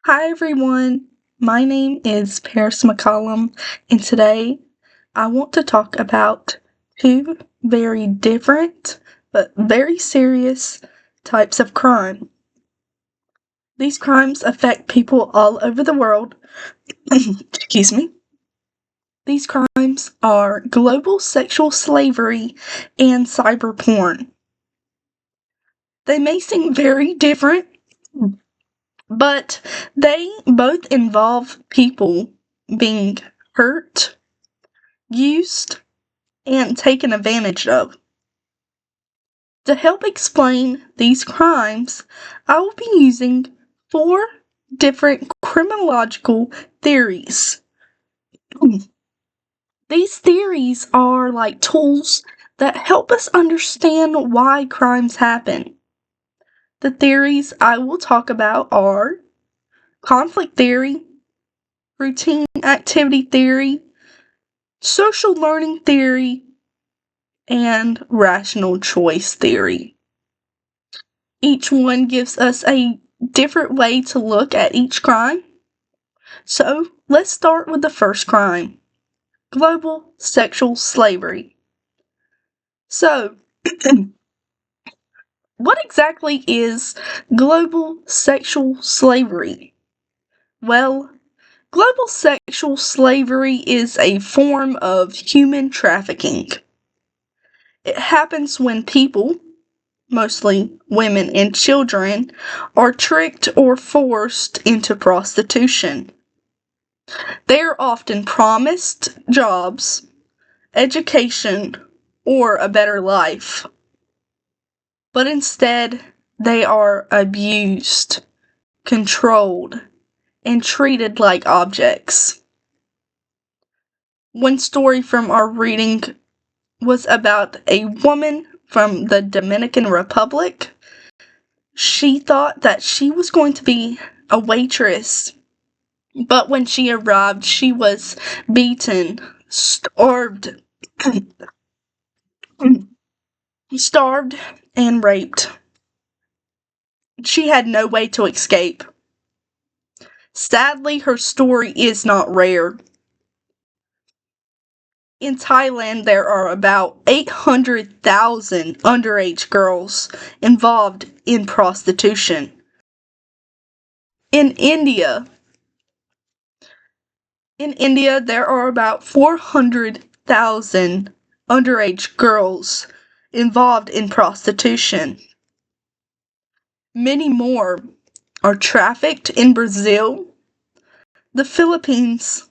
Hi everyone, my name is Paris McCollum, and today I want to talk about two very different but very serious types of crime. These crimes affect people all over the world. Excuse me. These crimes are global sexual slavery and cyber porn. They may seem very different, but they both involve people being hurt, used, and taken advantage of. To help explain these crimes, I will be using four different criminological theories. These theories are like tools that help us understand why crimes happen. The theories I will talk about are conflict theory, routine activity theory, social learning theory, and rational choice theory. Each one gives us a different way to look at each crime. So let's start with the first crime, global sexual slavery. So, what exactly is global sexual slavery? Well, global sexual slavery is a form of human trafficking. It happens when people, mostly women and children, are tricked or forced into prostitution. They are often promised jobs, education, or a better life, but instead they are abused, controlled, and treated like objects. One story from our reading was about a woman from the Dominican Republic. She thought that she was going to be a waitress, but when she arrived, she was beaten, starved, starved, and raped. She had no way to escape. Sadly, her story is not rare. In Thailand, there are about 800,000 underage girls involved in prostitution. In India, there are about 400,000 underage girls involved in prostitution. Many more are trafficked in Brazil, the Philippines,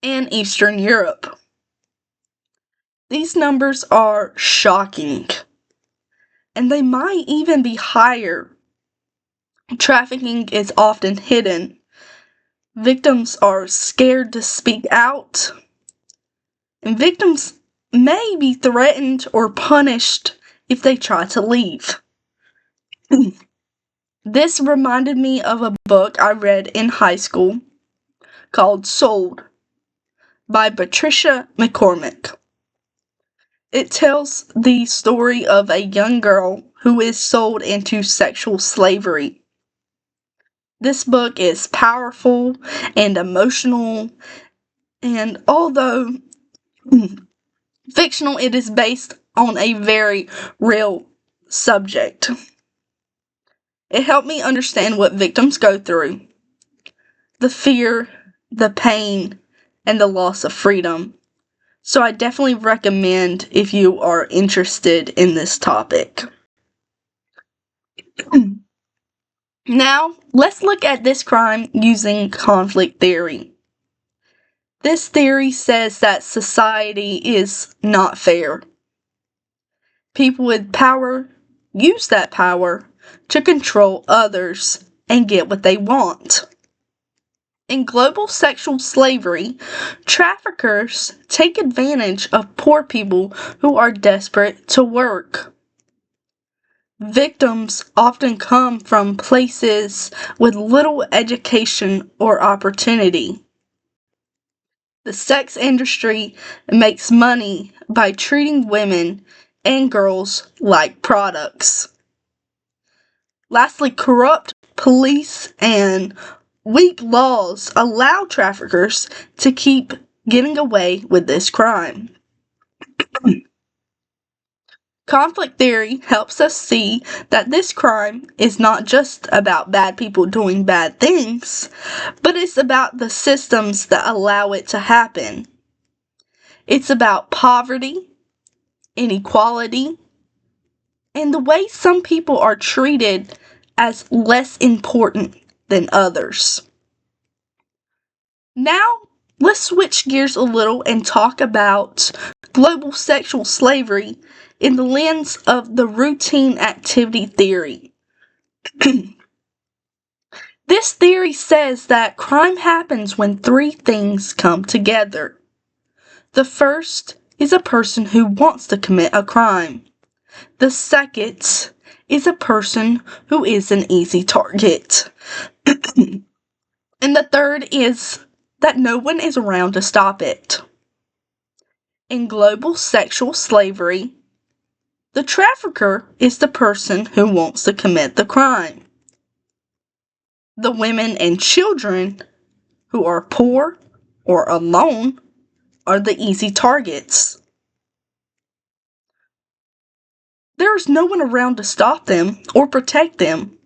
and Eastern Europe. These numbers are shocking, and they might even be higher. Trafficking is often hidden. Victims are scared to speak out, and victims may be threatened or punished if they try to leave. This reminded me of a book I read in high school called Sold by Patricia McCormick. It tells the story of a young girl who is sold into sexual slavery. This book is powerful and emotional, and although fictional, it is based on a very real subject. It helped me understand what victims go through, the fear, the pain, and the loss of freedom. So I definitely recommend if you are interested in this topic. Now, let's look at this crime using conflict theory. This theory says that society is not fair. People with power use that power to control others and get what they want. In global sexual slavery, traffickers take advantage of poor people who are desperate to work. Victims often come from places with little education or opportunity. The sex industry makes money by treating women and girls like products. Lastly, corrupt police and weak laws allow traffickers to keep getting away with this crime. Conflict theory helps us see that this crime is not just about bad people doing bad things, but it's about the systems that allow it to happen. It's about poverty, inequality, and the way some people are treated as less important than others. Now, let's switch gears a little and talk about global sexual slavery in the lens of the routine activity theory. This theory says that crime happens when three things come together. The first is a person who wants to commit a crime. The second is a person who is an easy target. And the third is that no one is around to stop it. In global sexual slavery, the trafficker is the person who wants to commit the crime. The women and children who are poor or alone are the easy targets. There is no one around to stop them or protect them.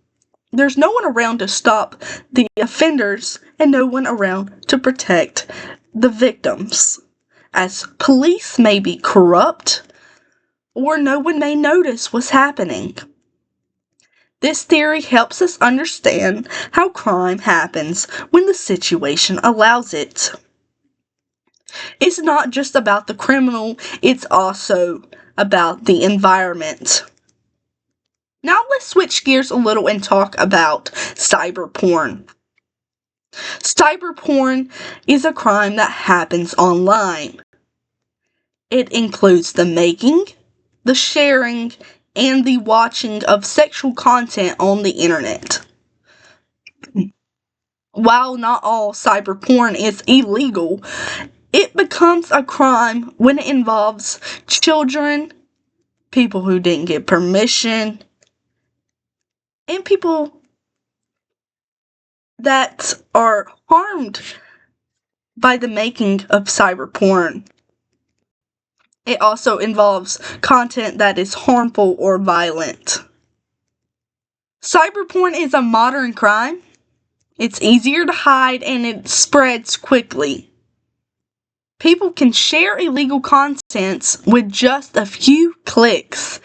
There's no one around to stop the offenders and no one around to protect the victims, as police may be corrupt or no one may notice what's happening. This theory helps us understand how crime happens when the situation allows it. It's not just about the criminal, it's also about the environment. Now let's switch gears a little and talk about cyber porn. Cyber porn is a crime that happens online. It includes the making, the sharing, and the watching of sexual content on the internet. While not all cyber porn is illegal, it becomes a crime when it involves children, people who didn't get permission, and people that are harmed by the making of cyber porn. It also involves content that is harmful or violent. Cyber porn is a modern crime. It's easier to hide and it spreads quickly. People can share illegal contents with just a few clicks,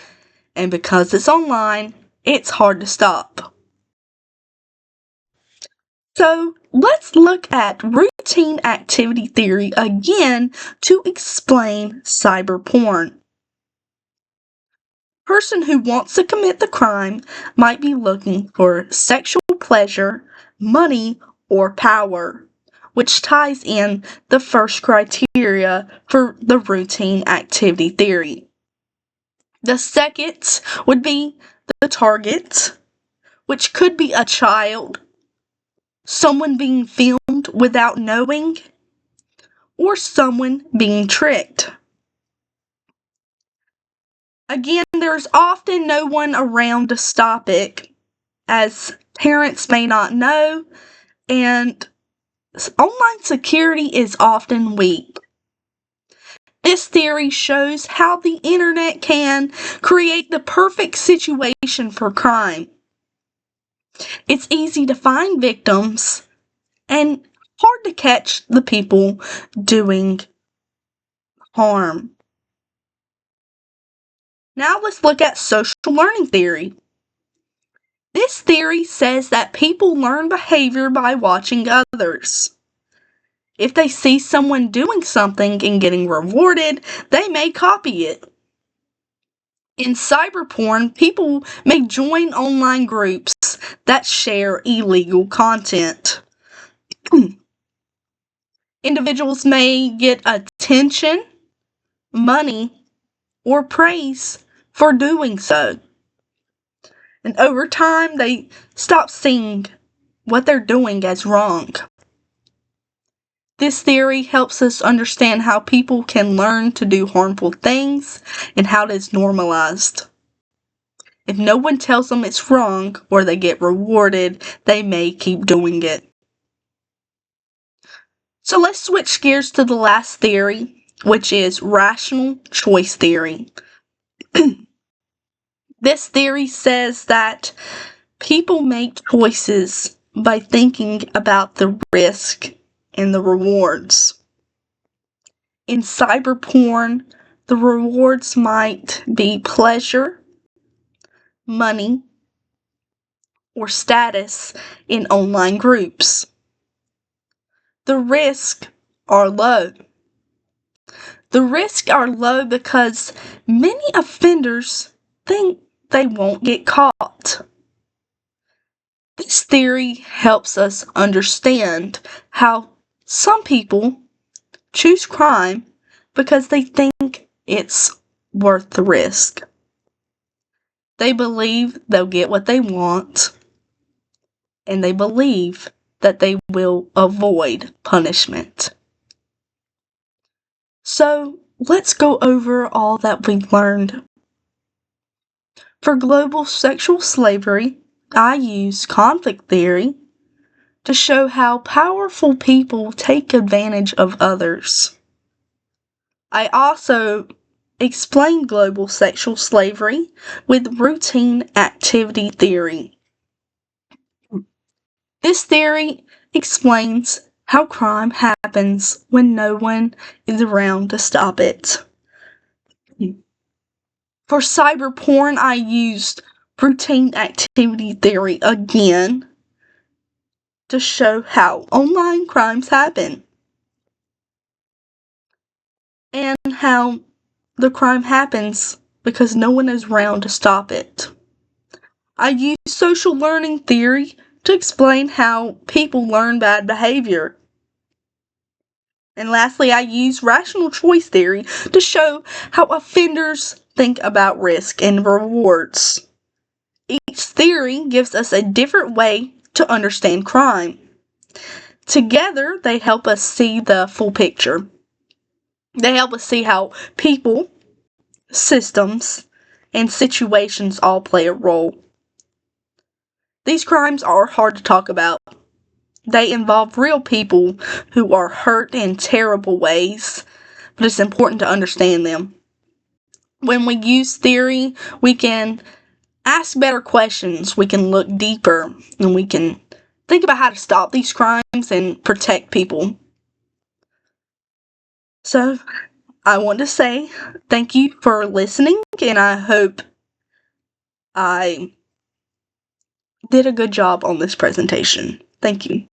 and because it's online, it's hard to stop. So, let's look at routine activity theory again to explain cyber porn. A person who wants to commit the crime might be looking for sexual pleasure, money, or power, which ties in the first criteria for the routine activity theory. The second would be the target, which could be a child, someone being filmed without knowing, or someone being tricked. Again, there's often no one around to stop it, as parents may not know, and online security is often weak. This theory shows how the internet can create the perfect situation for crime. It's easy to find victims and hard to catch the people doing harm. Now let's look at social learning theory. This theory says that people learn behavior by watching others. If they see someone doing something and getting rewarded, they may copy it. In cyber porn, people may join online groups that share illegal content. Individuals may get attention, money, or praise for doing so. And over time, they stop seeing what they're doing as wrong. This theory helps us understand how people can learn to do harmful things and how it is normalized. If no one tells them it's wrong or they get rewarded, they may keep doing it. So let's switch gears to the last theory, which is rational choice theory. This theory says that people make choices by thinking about the risk and the rewards. In cyber porn, the rewards might be pleasure, money, or status in online groups. The risks are low. The risks are low because many offenders think they won't get caught. This theory helps us understand how some people choose crime because they think it's worth the risk. They believe they'll get what they want, and they believe that they will avoid punishment. So, let's go over all that we've learned. For global sexual slavery, I use conflict theory to show how powerful people take advantage of others. I also explain global sexual slavery with routine activity theory. This theory explains how crime happens when no one is around to stop it. For cyber porn, I used routine activity theory again to show how online crimes happen and how the crime happens because no one is around to stop it. I use social learning theory to explain how people learn bad behavior. And lastly, I use rational choice theory to show how offenders think about risk and rewards. Each theory gives us a different way to understand crime. Together, they help us see the full picture. They help us see how people, systems, and situations all play a role. These crimes are hard to talk about. They involve real people who are hurt in terrible ways, but it's important to understand them. When we use theory, we can ask better questions, we can look deeper, and we can think about how to stop these crimes and protect people. So, I want to say thank you for listening, and I hope I did a good job on this presentation. Thank you.